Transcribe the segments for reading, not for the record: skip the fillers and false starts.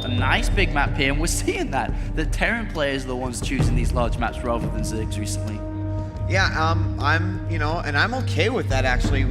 a nice big map here, and we're seeing that. The Terran players are the ones choosing these large maps rather than Zergs recently. Yeah, and I'm okay with that actually.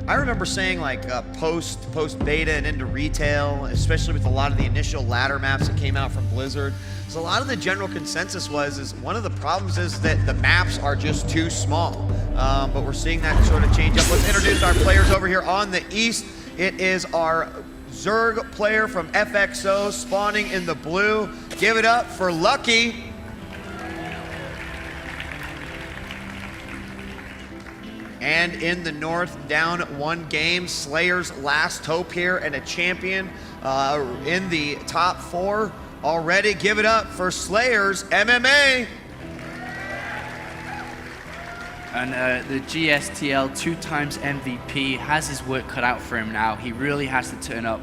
I remember saying like post beta and into retail, especially with a lot of the initial ladder maps that came out from Blizzard. So a lot of the general consensus is one of the problems is that the maps are just too small. But we're seeing that sort of change up. Let's introduce our players over here on the east. It is our Zerg player from FXO spawning in the blue. Give it up for Lucky. And in the north, down 1 game, Slayer's last hope here and a champion in the top 4 already. Give it up for Slayer's MMA. And the GSTL 2x MVP has his work cut out for him now. He really has to turn up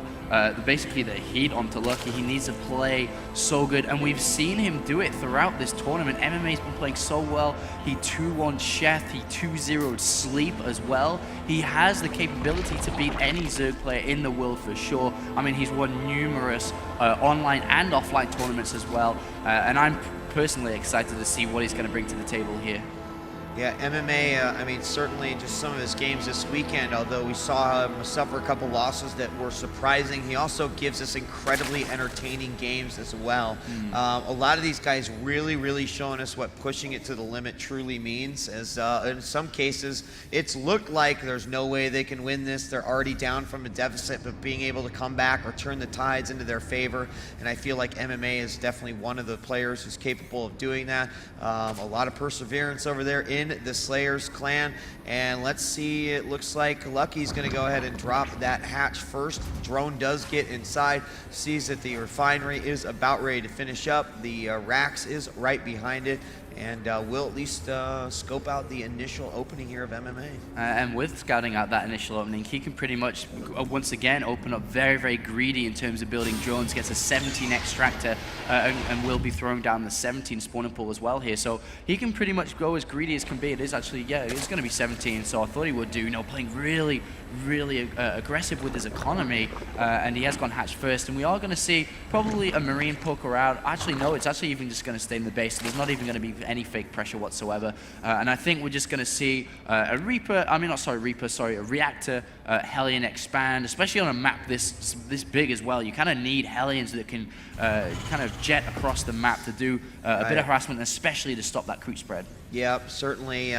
basically the heat onto Lucky. He needs to play so good, and we've seen him do it throughout this tournament. MMA's been playing so well. He 2-1 Chef, he 2-0'd Sleep as well. He has the capability to beat any Zerg player in the world for sure. I mean, he's won numerous online and offline tournaments as well, and I'm personally excited to see what he's going to bring to the table here. Yeah, MMA, I mean, certainly just some of his games this weekend, although we saw him suffer a couple losses that were surprising, he also gives us incredibly entertaining games as well. A lot of these guys really showing us what pushing it to the limit truly means, as in some cases, it's looked like there's no way they can win this. They're already down from a deficit, but being able to come back or turn the tides into their favor, and I feel like MMA is definitely one of the players who's capable of doing that. A lot of perseverance over there in the Slayers clan, and let's see, it looks like Lucky's going to go ahead and drop that hatch first. Drone does get inside, sees that the refinery is about ready to finish up. The Rax is right behind it, and we'll at least scope out the initial opening here of MMA. And with scouting out that initial opening, he can pretty much once again open up very greedy in terms of building drones. Gets a 17 extractor and will be throwing down the 17 spawning pool as well here. So he can pretty much go as greedy as can be. It is actually, yeah, it's going to be 17. So I thought he would do, you know, playing really aggressive with his economy, and he has gone hatch first, and we are going to see probably a Marine poker out. Actually, no, it's actually even just going to stay in the base. So there's not even going to be any fake pressure whatsoever, and I think we're just going to see a Reactor Hellion expand, especially on a map this big as well. You kind of need Hellions that can kind of jet across the map to do a bit of harassment, especially to stop that creep spread. Yep, certainly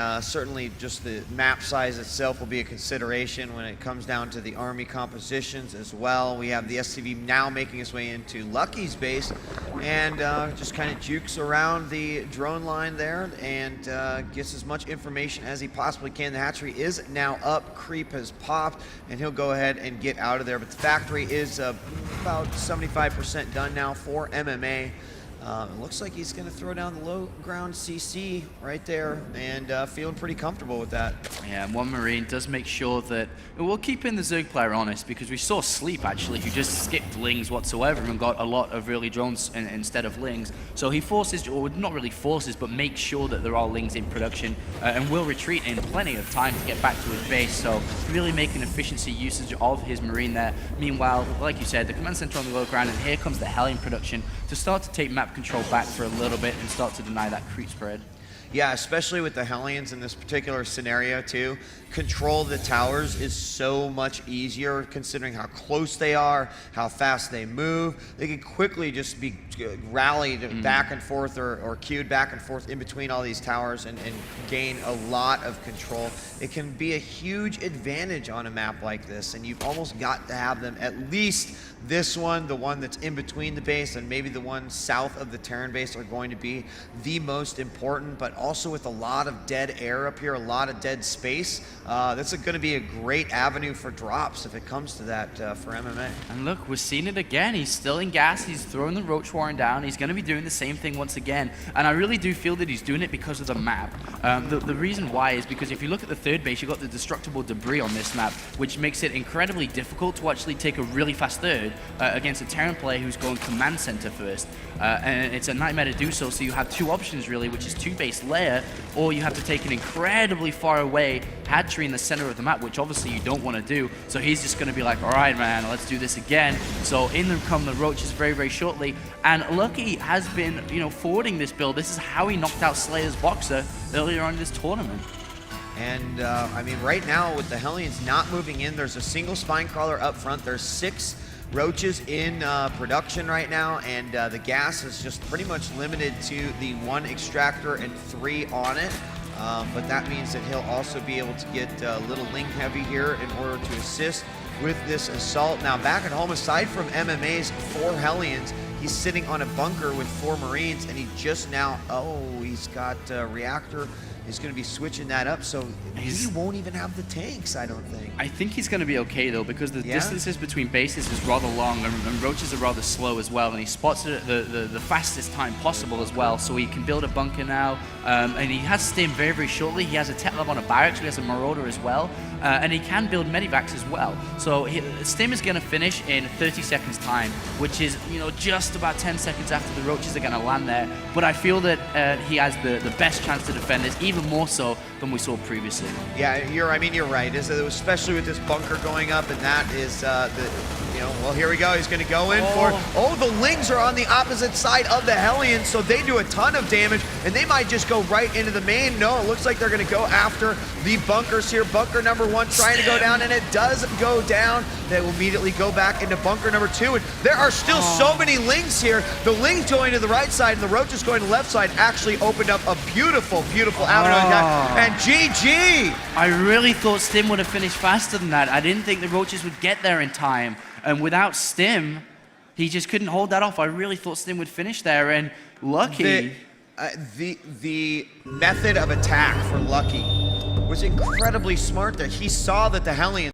just the map size itself will be a consideration when it comes down to the army compositions as well. We have the SCV now making its way into Lucky's base, and just kind of jukes around the drone line there and gets as much information as he possibly can. The hatchery is now up, creep has popped, and he'll go ahead and get out of there. But the factory is about 75% done now for MMA. It looks like he's going to throw down the low ground CC right there, and feeling pretty comfortable with that. Yeah, and one Marine does make sure that we'll keep in the Zerg player honest, because we saw Sleep actually, who just skipped Lings whatsoever and got a lot of early drones instead of Lings. So he forces, or not really forces, but makes sure that there are Lings in production, and will retreat in plenty of time to get back to his base. So really making efficiency usage of his Marine there. Meanwhile, like you said, the command center on the low ground, and here comes the Hellion production to start to take map control back for a little bit and start to deny that creep spread. Yeah, especially with the Hellions in this particular scenario too. Control of the towers is so much easier considering how close they are, how fast they move. They can quickly just be rallied back and forth or queued back and forth in between all these towers and gain a lot of control. It can be a huge advantage on a map like this, and you've almost got to have them, at least this one, the one that's in between the base, and maybe the one south of the Terran base are going to be the most important, but also with a lot of dead air up here, a lot of dead space, that's going to be a great avenue for drops if it comes to that for MMA. And look, we're seeing it again. He's still in gas. He's throwing the Ro4 down. He's going to be doing the same thing once again. And I really do feel that he's doing it because of the map. The reason why is because if you look at the third base, you've got the destructible debris on this map, which makes it incredibly difficult to actually take a really fast third against a Terran player who's going command center first. And it's a nightmare to do so, so you have two options really, which is 2-base layer, or you have to take an incredibly far away hatchery in the center of the map, which obviously you don't want to do. So he's just going to be like, all right, man, let's do this again. So in come the Roaches very, very shortly. And Lucky has been, forwarding this build. This is how he knocked out Slayer's Boxer earlier on in this tournament. And, right now with the Hellions not moving in, there's a single spine crawler up front. There's 6 Roaches in production right now, and the gas is just pretty much limited to the 1 extractor and 3 on it. But that means that he'll also be able to get a little Ling Heavy here in order to assist with this assault. Now back at home, aside from MMA's 4 Hellions, he's sitting on a bunker with 4 Marines, and he just now, he's got Reactor. He's going to be switching that up, so he won't even have the tanks, I don't think. I think he's going to be okay, though, because the distances between bases is rather long, and Roaches are rather slow as well, and he spots it at the fastest time possible as well, so he can build a bunker now, and he has Stim very, very shortly. He has a Tech Lab on a Barracks, he has a Marauder as well, and he can build Medivacs as well. So Stim is going to finish in 30 seconds time, which is, just about 10 seconds after the Roaches are going to land there, but I feel that he has the best chance to defend this, even more so than we saw previously. Yeah, you're right. Especially with this bunker going up, and that is well, here we go. He's going to go in for. The Lings are on the opposite side of the Hellions, so they do a ton of damage, and they might just go right into the main. No, it looks like they're going to go after the bunkers here. Bunker number 1 trying to go down, and it does go down. They will immediately go back into bunker number 2, and there are still so many Lings here. The Lings going to the right side, and the Roaches going to the left side actually opened up a beautiful, beautiful avenue attack. And GG! I really thought Stim would have finished faster than that. I didn't think the Roaches would get there in time. And without Stim, he just couldn't hold that off. I really thought Stim would finish there, and Lucky. The method of attack for Lucky was incredibly smart there. He saw that the Hellions